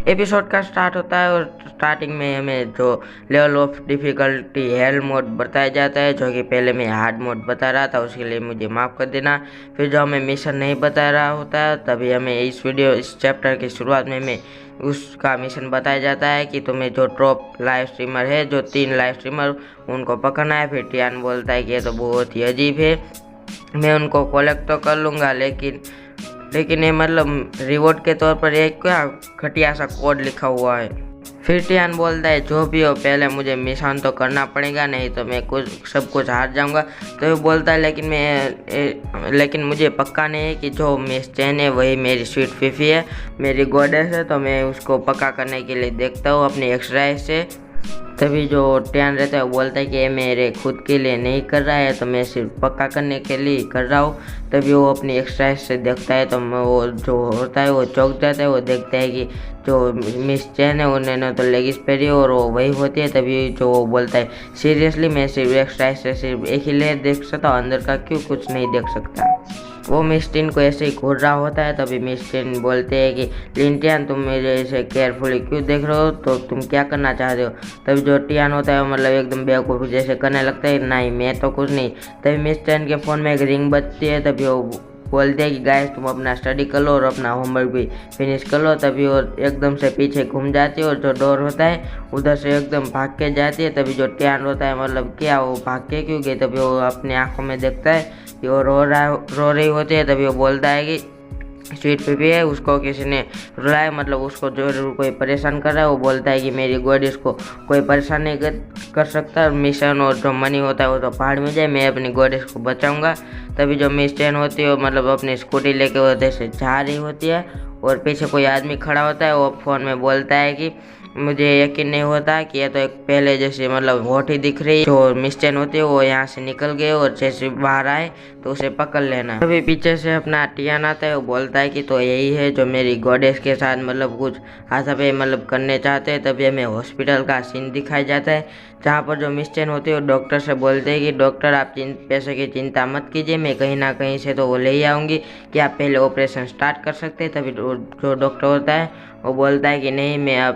Episode का start होता है और स्टार्टिंग में हमें जो level of difficulty hello mode बताया जाता है, जो कि पहले मैं हार्ड मोड बता रहा था, उसके लिए मुझे माफ़ कर देना। फिर जो हमें मिशन नहीं बता रहा होता है तभी हमें इस चैप्टर की शुरुआत में हमें उसका मिशन बताया जाता है कि तुम्हें जो टॉप लाइव स्ट्रीमर है, जो 3 लाइव स्ट्रीमर, उनको पकड़ना है। फिर टियान बोलता है कि ये तो बहुत ही अजीब है, मैं उनको कलेक्ट तो कर लूँगा, लेकिन ये मतलब रिवॉर्ड के तौर पर एक क्या घटिया सा कोड लिखा हुआ है। फिर टियान बोलता है जो भी हो पहले मुझे मिशन तो करना पड़ेगा, नहीं तो मैं सब कुछ हार जाऊंगा। तो वो बोलता है लेकिन मुझे पक्का नहीं है कि जो मिस चैन है वही मेरी स्वीट फीफी है, मेरी गॉडेस है, तो मैं उसको पक्का करने के लिए देखता हूँ अपनी एक्सरसाइज से। तभी जो टियान रहता है वो बोलता है कि ये मेरे खुद के लिए नहीं कर रहा है, तो मैं सिर्फ पक्का करने के लिए कर रहा हूँ। तभी वो अपनी एक्सरसाइज से देखता है तो वो जो होता है वो चौंक जाता है। वो देखता है कि जो मिस चैन है उन्होंने तो लेगिस पहनी है और वो वही होती है। तभी जो वो बोलता है सीरियसली मैं सिर्फ एक्सरसाइज से सिर्फ एक ही लेयर देख सकता हूँ, अंदर का क्यों कुछ नहीं देख सकता। वो मिस टिन को ऐसे ही घूर रहा होता है। तभी मिस टिन बोलते हैं कि लिंटियन तुम मेरे ऐसे केयरफुली क्यों देख रहे हो, तो तुम क्या करना चाहते हो। तभी जो टियान होता है मतलब एकदम बेवकूफ़ जैसे करने लगता है, नहीं मैं तो कुछ नहीं। तभी मिस टिन के फ़ोन में एक रिंग बजती है। तभी वो बोलते हैं कि गाइस तुम अपना स्टडी कर लो और अपना होमवर्क भी फिनिश कर लो। तभी वो एकदम से पीछे घूम जाती है और जो डोर होता है उधर से एकदम भाग के जाती है। तभी जो टियान होता है मतलब क्या वो भाग के क्यों गई, तभी वो अपनी आंखों में देखता है कि वो रो रही होती है। तभी वो बोलता है कि स्वीट फीफी है, उसको किसी ने रुलाया, मतलब उसको जरूर कोई परेशान कर रहा है। वो बोलता है कि मेरी गॉडेस को कोई परेशान नहीं कर सकता, मिशन और जो मनी होता है वो तो पहाड़ में जाए, मैं अपनी गॉडेस को बचाऊंगा। तभी जो मिस चैन होती है मतलब अपनी स्कूटी लेके उधर से जा रही होती है और पीछे कोई आदमी खड़ा होता है। वो फ़ोन में बोलता है कि मुझे यकीन नहीं होता कि ये तो एक पहले जैसे मतलब होठ ही दिख रही है। जो मिस चैन होती है वो यहाँ से निकल गए और जैसे बाहर आए तो उसे पकड़ लेना। तभी पीछे से अपना टियान आता है। वो बोलता है कि तो यही है जो मेरी गॉडेस के साथ मतलब कुछ हाथापाई मतलब करने चाहते हैं। तभी हमें हॉस्पिटल का सीन दिखाया जाता है, जहाँ पर जो मिस चैन होती है वो डॉक्टर से बोलते हैं कि डॉक्टर आप पैसे की चिंता मत कीजिए, मैं कहीं ना कहीं से तो वो ले ही आऊँगी, कि आप पहले ऑपरेशन स्टार्ट कर सकते हैं। तभी जो डॉक्टर होता है वो बोलता है कि नहीं मैं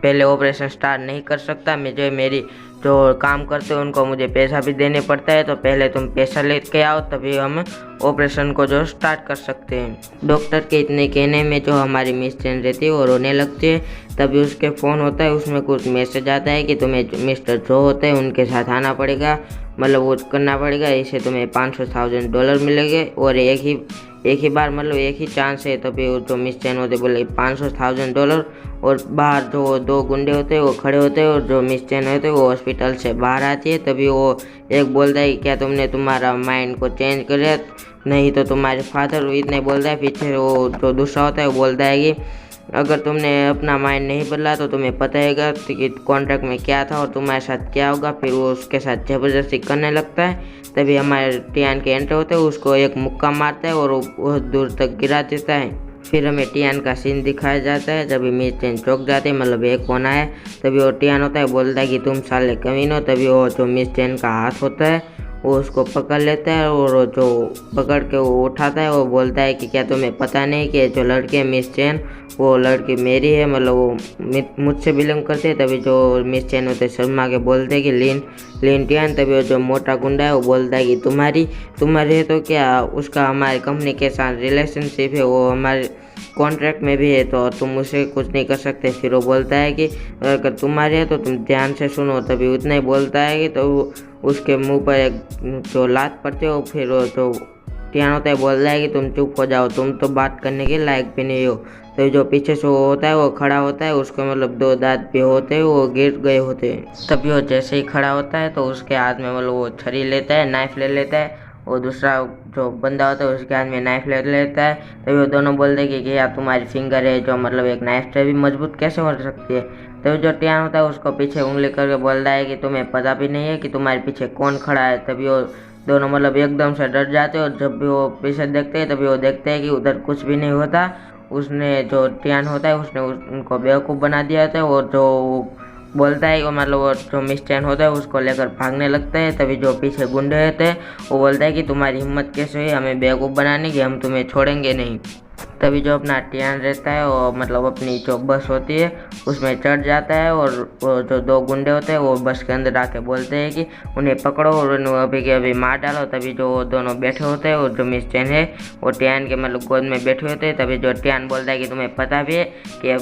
पहले ऑपरेशन स्टार्ट नहीं कर सकता, मैं जो मेरी जो काम करते हैं उनको मुझे पैसा भी देने पड़ता है, तो पहले तुम पैसा लेके आओ तभी हम ऑपरेशन को जो स्टार्ट कर सकते हैं। डॉक्टर के इतने कहने में जो हमारी मिस चैन रहती है वो रोने लगती है। तभी उसके फ़ोन होता है, उसमें कुछ मैसेज आता है कि तुम्हें मिस्टर जो होते हैं उनके साथ आना पड़ेगा, मतलब वो करना पड़ेगा, इससे तुम्हें $500,000 मिलेंगे और एक ही बार मतलब एक ही चांस है। तभी जो मिस चैन होते बोले $500,000 और बाहर जो 2 गुंडे होते हैं वो खड़े होते हैं और जो मिस चैन होते हैं वो हॉस्पिटल से बाहर आती है। तभी वो एक बोलता है क्या तुमने तुम्हारा माइंड को चेंज कर दिया, नहीं तो तुम्हारे फादर इतने बोलता है। पीछे वो जो दूसरा होता है वो बोलता है कि अगर तुमने अपना माइंड नहीं बदला तो तुम्हें पता है कि कॉन्ट्रैक्ट में क्या था और तुम्हारे साथ क्या होगा। फिर वो उसके साथ ज़बरदस्ती करने लगता है। तभी हमारे टियान के एंटर होते हैं, उसको एक मुक्का मारता है और वो बहुत दूर तक गिरा देता है। फिर हमें टियान का सीन दिखाया जाता है, जब मिस चैन चौंक जाते हैं मतलब एक कोना है। तभी वो टियान होता है बोलता है कि तुम साले कमीन हो। तभी वो जो मिस चैन का हाथ होता है वो उसको पकड़ लेता है और जो पकड़ के वो उठाता है। वो बोलता है कि क्या तुम्हें पता नहीं कि जो लड़के मिस चैन वो लड़की मेरी है, मतलब वो मुझसे बिलोंग करते हैं। तभी जो मिस चैन होते शर्मा के बोलते हैं कि लिन टियान। तभी वो जो मोटा गुंडा है वो बोलता है कि तुम्हारी है तो क्या, उसका हमारी कंपनी के साथ रिलेशनशिप है, वो हमारे कॉन्ट्रैक्ट में भी है, तो तुम उसे कुछ नहीं कर सकते। फिर वो बोलता है कि अगर तुम्हारी है तो तुम ध्यान से सुनो। तभी उतना ही बोलता है कि तो उसके मुंह पर एक जो लात पड़ती है। फिर वो जो टियान होता है बोलता है कि तुम चुप हो जाओ, तुम तो बात करने के लायक भी नहीं हो। तो जो पीछे से वो होता है वो खड़ा होता है, उसको मतलब 2 दांत भी होते हैं, वो गिर गए होते हैं। तभी वो जैसे ही खड़ा होता है तो उसके हाथ में मतलब वो छड़ी लेता है, नाइफ ले लेता है, और दूसरा जो बंदा होता है उसके हाथ में नाइफ ले लेता है। तभी वो दोनों बोलते हैं कि यार तुम्हारी फिंगर है जो मतलब एक नाइफ से भी मजबूत कैसे हो सकती है। तभी जो टियान होता है उसको पीछे उंगली करके बोलता है कि तुम्हें पता भी नहीं है कि तुम्हारे पीछे कौन खड़ा है। तभी वो दोनों मतलब एकदम से डर जाते हैं और जब भी वो पीछे देखते हैं तभी वो देखते हैं कि उधर कुछ भी नहीं होता। उसने जो टियान होता है उसने उनको बेवकूफ़ बना दिया होता है और जो बोलता है वो मतलब वो जो मिस चैन होता है उसको लेकर भागने लगता है। तभी जो पीछे गुंडे होते हैं वो बोलता है कि तुम्हारी हिम्मत कैसे हुई हमें बेवकूफ़ बनाने की, हम तुम्हें छोड़ेंगे नहीं। तभी जो अपना टियान रहता है वो मतलब अपनी जो बस होती है उसमें चढ़ जाता है और वो जो दो गुंडे होते हैं वो बस के अंदर आके बोलते हैं कि उन्हें पकड़ो और उन्हें अभी के अभी मार डालो। तभी जो वो दोनों बैठे होते हैं और जो मिस चैन है वो टियान के मतलब गोद में बैठे होते हैं। तभी जो टियान बोलता है कि तुम्हें पता भी है कि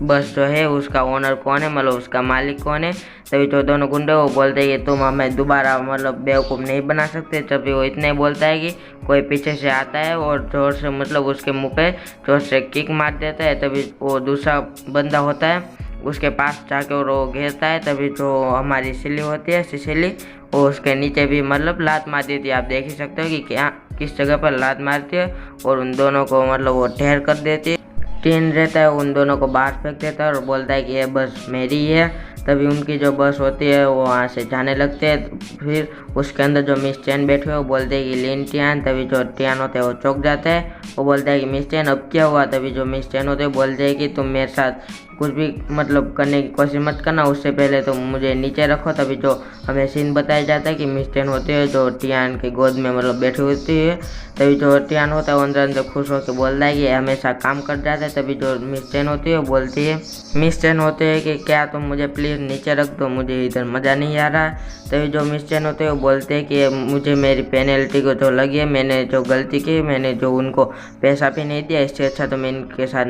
बस जो है उसका ओनर कौन है, मतलब उसका मालिक कौन है। तभी जो दोनों गुंडे वो बोलते हैं कि तुम हमें दोबारा मतलब बेवकूफ़ नहीं बना सकते। तभी वो इतने बोलता है कि कोई पीछे से आता है और जोर से मतलब उसके मुंह पे जोर से किक मार देता है। तभी वो दूसरा बंदा होता है उसके पास जाके और वो घेरता है। तभी जो हमारी सिली होती है सिसिली वो उसके नीचे भी मतलब लात मार देती है। आप देख ही सकते हो कि क्या किस जगह पर लात मारती है और उन दोनों को मतलब वो ढेर कर देती है। टिन रहता है उन दोनों को बाहर फेंक देता है और बोलता है कि ये बस मेरी है। तभी उनकी जो बस होती है वो वहाँ से जाने लगते हैं। फिर उसके अंदर जो मिस चैन बैठे हुए वो बोलते हैं कि लीन टियान। तभी जो टियान होते हैं वो चौंक जाते हैं, वो बोलता है कि मिस चैन अब क्या हुआ। तभी जो मिस चैन होते हैं बोलते हैं कि तुम मेरे साथ कुछ भी मतलब करने की कोशिश मत करना, उससे पहले तो मुझे नीचे रखो। तभी जो हमें सीन बताया जाता है कि मिस चैन होती है जो टियान के गोद में मतलब बैठी होती है। तभी जो टियान होता है वो अंदर अंदर खुश होकर बोलता है कि हमेशा काम कर जाता है। तभी जो मिस चैन होती है वो बोलती है, मिस चैन होते हैं कि क्या तुम मुझे प्लीज़ नीचे रख दो, मुझे इधर मज़ा नहीं आ रहा। तभी जो मिस चैन होते हैं वो बोलते हैं कि मुझे मेरी पेनल्टी को जो लगी है, मैंने जो गलती की, मैंने जो उनको पैसा भी नहीं दिया, इससे अच्छा तो मैं इनके साथ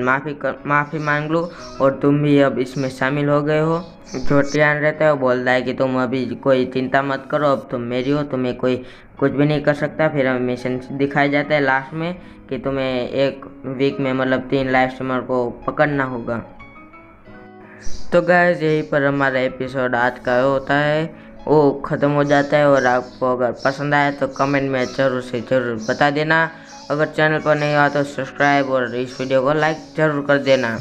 माफ़ी मांग लूँ और तुम भी अब इसमें शामिल हो गए हो। जो टियान रहता है वो बोलता है कि तुम अभी कोई चिंता मत करो, अब तुम मेरी हो, तुम्हें कोई कुछ भी नहीं कर सकता। फिर हमें मिशन दिखाया जाता है लास्ट में कि तुम्हें एक वीक में मतलब 3 लाइव स्ट्रीमर को पकड़ना होगा। तो गाइस यहीं पर हमारा एपिसोड आज का होता है वो ख़त्म हो जाता है। और आपको अगर पसंद आया तो कमेंट में ज़रूर से ज़रूर बता देना। अगर चैनल पर नहीं हुआ तो सब्सक्राइब और इस वीडियो को लाइक ज़रूर कर देना।